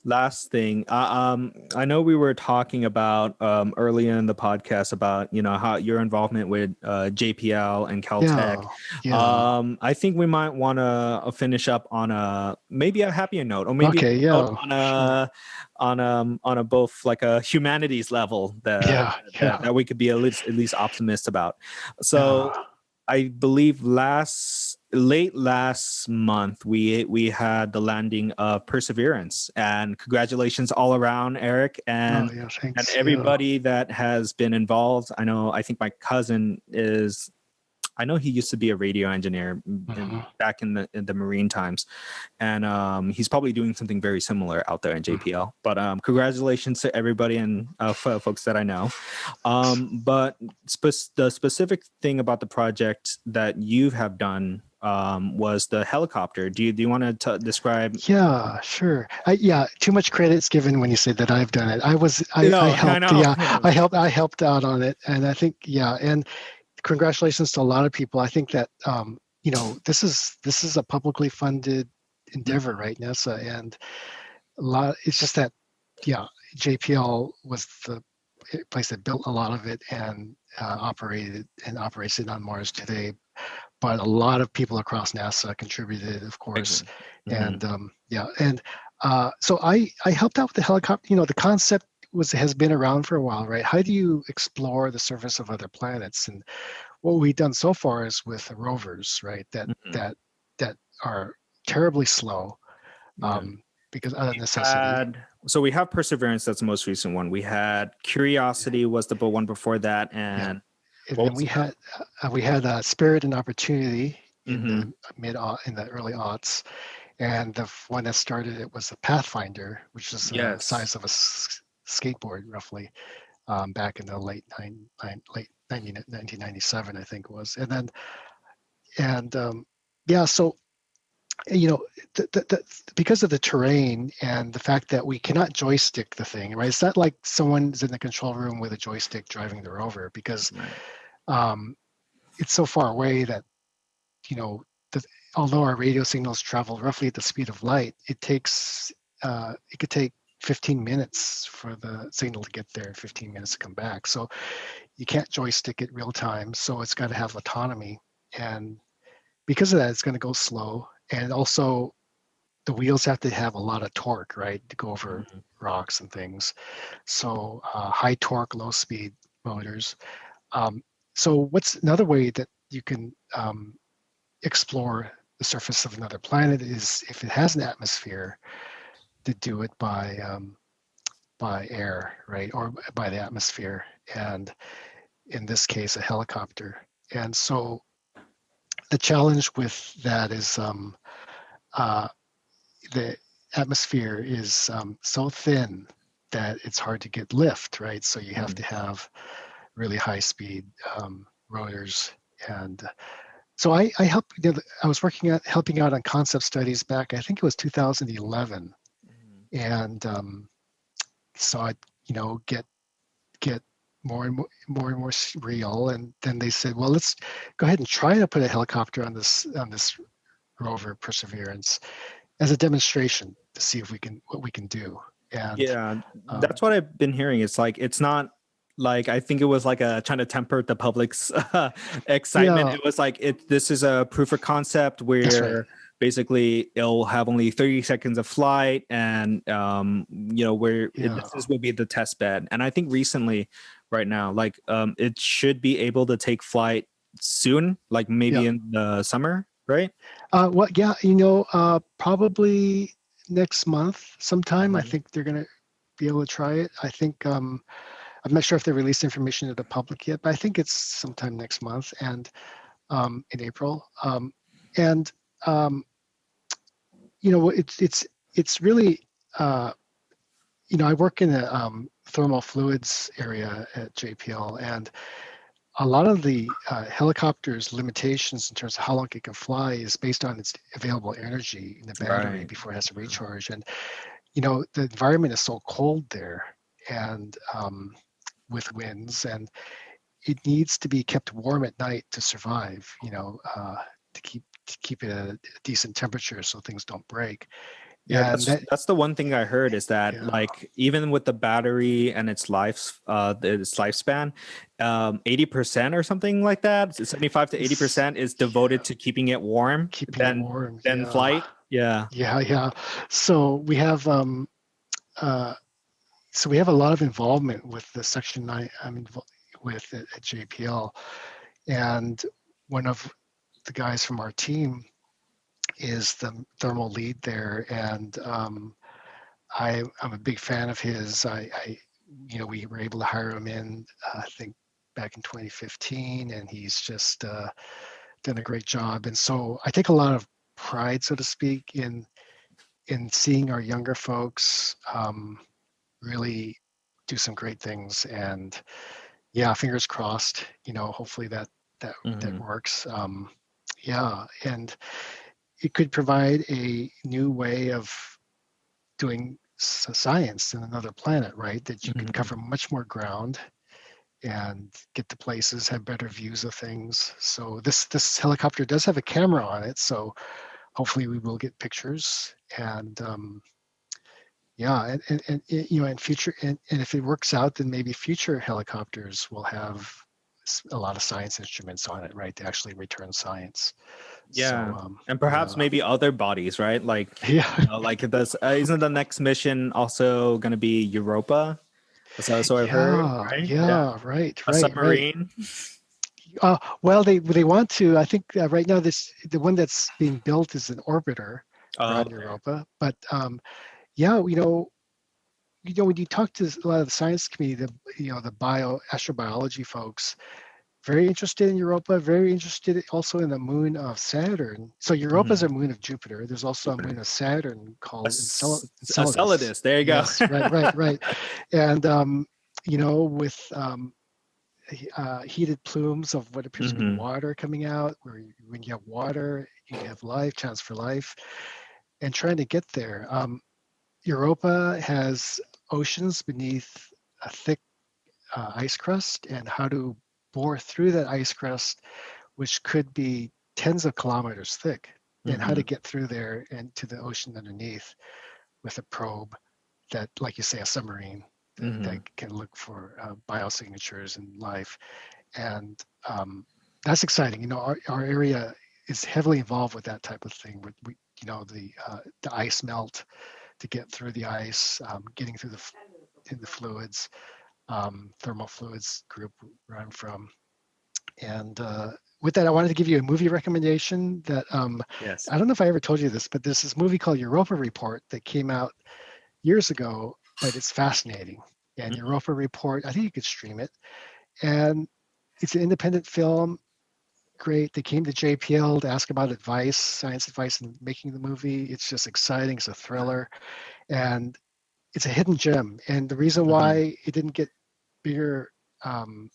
last thing. I know we were talking about earlier in the podcast about how your involvement with JPL and Caltech. Yeah, yeah. I think we might want to finish up on a maybe a happier note, or maybe Okay, a note yeah, on sure. a both like a humanities level that Yeah, that, yeah, that we could be at least optimist about. So yeah. I believe late last month we had the landing of Perseverance, and congratulations all around, Eric, Oh, and yeah, and thanks. Yeah. everybody that has been involved. I think my cousin is. I know he used to be a radio engineer Hmm. back in the Marine times, and he's probably doing something very similar out there in JPL. But congratulations to everybody and folks that I know. Thanks. But the specific thing about the project that you have done was the helicopter. Do you want to describe? Yeah, sure. Yeah, too much credit's given when you say that I've done it. I No, I helped. know. Yeah, I helped out on it, and I think yeah, and congratulations to a lot of people. I think that this is a publicly funded endeavor, right, NASA, and a lot. It's just that yeah, JPL was the place that built a lot of it and operated and operates it on Mars today. But a lot of people across NASA contributed, of course, Excellent. Hmm. and yeah, and so I helped out with the helicopter. The concept has been around for a while, right? How do you explore the surface of other planets? And what we've done so far is with the rovers, right? That Hmm. that that are terribly slow Yeah. because out of We've necessity. had so we have Perseverance. That's the most recent one. We had Curiosity was the one before that, Yeah, and and what then was the other? we had Spirit and Opportunity in Mm-hmm. the in the early aughts, and the one that started it was the Pathfinder, which is the Yes. size of a skateboard roughly, back in the late 1997, I think it was, and then and yeah, so you know because of the terrain and the fact that we cannot joystick the thing, right? It's not like someone's in the control room with a joystick driving the rover because Right. um, it's so far away that you know, the, although our radio signals travel roughly at the speed of light, it could take 15 minutes for the signal to get there, 15 minutes to come back. So you can't joystick it real time. So it's got to have autonomy, and because of that, it's going to go slow. And also, the wheels have to have a lot of torque, right, to go over Mhm. rocks and things. So high torque, low speed motors. Um, so what's another way that you can explore the surface of another planet is if it has an atmosphere to do it by air, right, or by the atmosphere, and in this case, a helicopter. And so the challenge with that is uh, the atmosphere is so thin that it's hard to get lift, right? So you have Mhm. to have really high speed rotors and so I helped. I was helping out on concept studies back. I think it was 2011, Mhm. and saw it, get more and more real. And then they said, well, let's go ahead and try to put a helicopter on this rover Perseverance as a demonstration to see if we can what we can do. And Yeah, um, that's what I've been hearing. It's not like I think it was like a trying to temper the public's excitement. yeah, It was like this is a proof of concept that's right. where basically it'll have only 30 seconds of flight, and Yeah, this will be the test bed. And I think recently, right now, like it should be able to take flight soon, like yeah. maybe in the summer, right? Well, yeah, probably next month sometime. I Mhm. think they're gonna be able to try it. I think I'm not sure if they released information to the public yet, but I think it's sometime next month and in April. And um, it's really I work in the thermal fluids area at JPL, and a lot of the helicopter's limitations in terms of how long it can fly is based on its available energy in the battery Right. before it has to recharge. And the environment is so cold there, and with winds, and it needs to be kept warm at night to survive. To keep it at a decent temperature so things don't break. Yeah, And that, that's the one thing I heard is that yeah, like even with the battery and its lifespan, 80% or something like that, 75 to is 80% is devoted to keeping it warm keeping it warm. than Yeah, flight. Yeah. yeah. So we have uh, so we have a lot of involvement with the Section 9. With at JPL, and one of the guys from our team is the thermal lead there, and I'm a big fan of his. We were able to hire him in, I think, back in 2015, and he's just done a great job. And so I take a lot of pride, so to speak, in seeing our younger folks really do some great things. And yeah, fingers crossed. Hopefully that Hmm. works. Yeah, and it could provide a new way of doing science in another planet, right? That you could Hmm. cover much more ground and get to places, have better views of things. So this helicopter does have a camera on it, so hopefully we will get pictures. And yeah, and future, and if it works out, then maybe future helicopters will have a lot of science instruments on it, right? To actually return science. So Yeah. And perhaps yeah, maybe other bodies, right? Like, yeah, like this, isn't the next mission also going to be Europa? So I've heard, yeah, right? Yeah. yeah, right, A right. submarine. Well, they want to. I think right now the one that's being built is an orbiter Oh, around okay. Europa. But yeah, when you talk to a lot of the science community, the astrobiology folks, very interested in Europa, very interested also in the moon of Saturn. So Europa is Hmm. a moon of Jupiter. There's also a moon of Saturn called A Enceladus. Celadus. There you go. Yes, right. And with heated plumes of what appears to be Hmm. water coming out, where when you have water, you have life, chance for life, and trying to get there. Europa has oceans beneath a thick ice crust, and how to bore through that ice crust, which could be tens of kilometers thick, and how to Hmm. get through there and to the ocean underneath with a probe that, like you say, a submarine that Hmm. can look for biosignatures in life. And that's exciting. Our area is heavily involved with that type of thing. The ice melt to get through the ice, getting through in the fluids, thermal fluids group where I'm from. And with that, I wanted to give you a movie recommendation that Yes. I don't know if I ever told you this, but there's this movie called Europa Report that came out years ago, but it's fascinating. And Europa Report, I think you could stream it. And it's an independent film. Great. They came to JPL to ask about advice, science advice in making the movie. It's just exciting. It's a thriller. And it's a hidden gem. And the reason Hmm. why it didn't get bigger, um,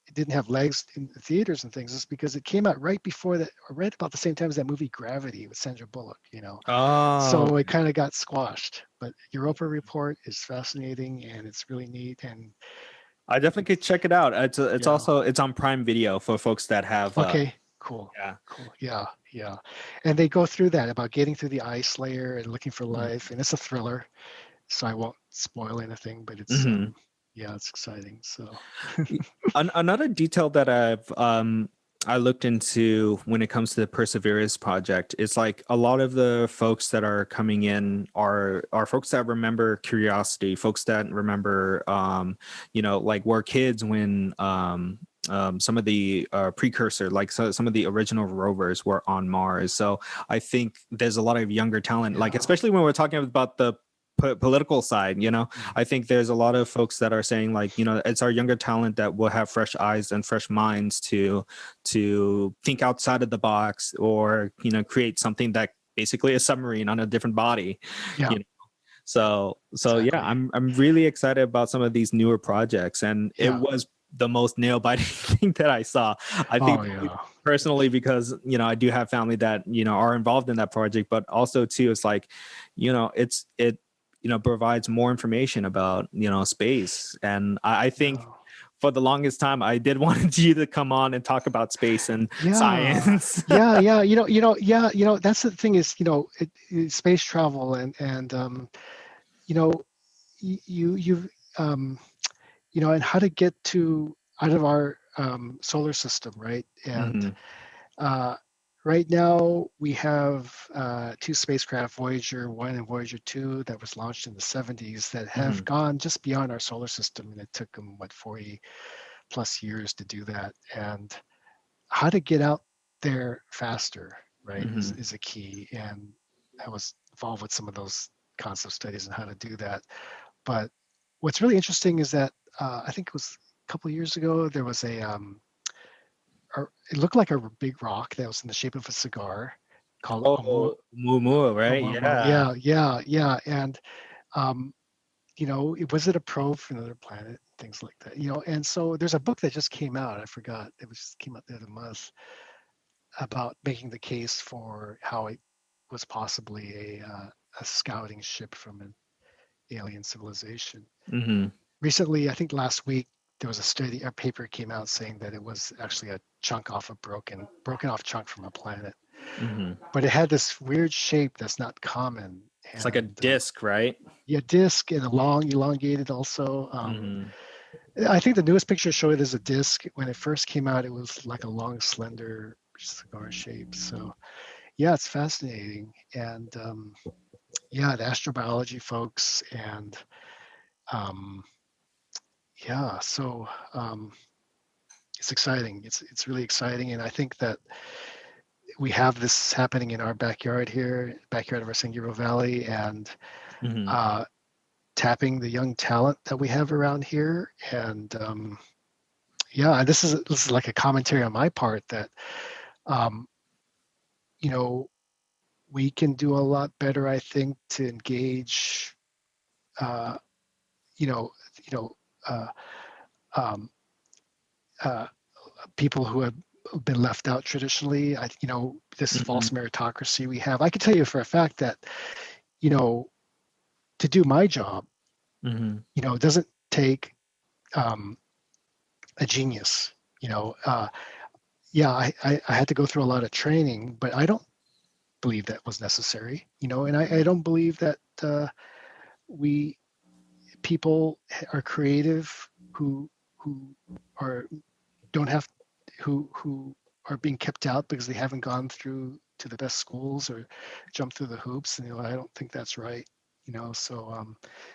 it didn't have legs in the theaters and things, is because it came out right before that, or right about the same time as that movie Gravity with Sandra Bullock. Oh, So it kind of got squashed. But Europa Report is fascinating and it's really neat. And I definitely could it's, check it out. It's yeah. also it's on Prime Video for folks that have Okay, cool. yeah. Cool. Yeah. And they go through that about getting through the ice layer and looking for life. Mhm. And it's a thriller, so I won't spoil anything, but it's Mhm. yeah, it's exciting. So Another detail that I looked into when it comes to the Perseverance project is like a lot of the folks that are coming in are folks that remember Curiosity, folks that remember like were kids when some of the precursor, like some of the original rovers were on Mars. So I think there's a lot of younger talent, like yeah. especially when we're talking about the political side. I think there's a lot of folks that are saying like, it's our younger talent that will have fresh eyes and fresh minds to think outside of the box, or create something that basically a submarine on a different body. Yeah, you know so yeah, exactly. I'm really excited about some of these newer projects, and it Yeah. was the most nail biting thing that I saw. I think Oh yeah. personally because I do have family that are involved in that project, but also too it's like it provides more information about space, and I think Yeah. for the longest time, I did want you to come on and talk about space and Yeah, science. yeah. Yeah. That's the thing is, space travel and you know, you've and how to get to out of our solar system, right? And Hmm. uh, right now we have two spacecraft, Voyager 1 and Voyager 2, that was launched in the 70s that have Hmm. gone just beyond our solar system, and it took them 40 plus years to do that. And how to get out there faster, right, Hmm. is a key. And I was involved with some of those concept studies on how to do that. But what's really interesting is that I think it was a couple of years ago there was it looked like a big rock that was in the shape of a cigar called Oh, Mumu, right? Oumuamua. Yeah. Yeah. And um, was it a probe from another planet? Things like that. And so there's a book that just came out. I forgot. Came out the other month about making the case for how it was possibly a scouting ship from an alien civilization. Hmm. Recently, I think last week, there was a paper came out saying that it was actually a chunk off a broken off chunk from a planet, Hmm. but it had this weird shape that's not common. It's like a And disc, right? yeah, disc and a long, elongated also. Hmm. I think the newest picture showed it as a disc. When it first came out, it was like a long, slender cigar shape. So yeah, it's fascinating. And yeah, the astrobiology folks and um, yeah, so it's exciting. It's really exciting, and I think that we have this happening in our backyard here, backyard of our San Gabriel Valley, and Hmm. uh, tapping the young talent that we have around here. And yeah, this is like a commentary on my part that um, you know we can do a lot better, I think, to engage uh, you know you know uh, um, uh, people who have been left out traditionally. This Hmm. false meritocracy we have. I can tell you for a fact that, you know, to do my job, Hmm. it doesn't take um, a genius. You know, yeah, I had to go through a lot of training, but I don't believe that was necessary. And I don't believe that we people are creative who are don't have who are being kept out because they haven't gone through to the best schools or jumped through the hoops. And I don't think that's right. So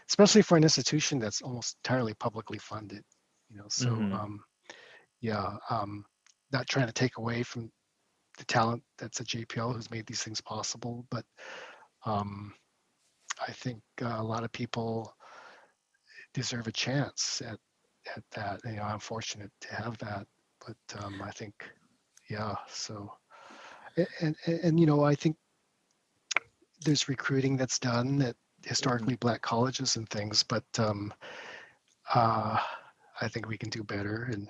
especially for an institution that's almost entirely publicly funded. So Hmm. yeah, not trying to take away from the talent that's at JPL who's made these things possible, but um, I think a lot of people deserve a chance at that. I'm fortunate to have that, but I think yeah. So and I think there's recruiting that's done at Hmm. historically black colleges and things, but uh, I think we can do better. And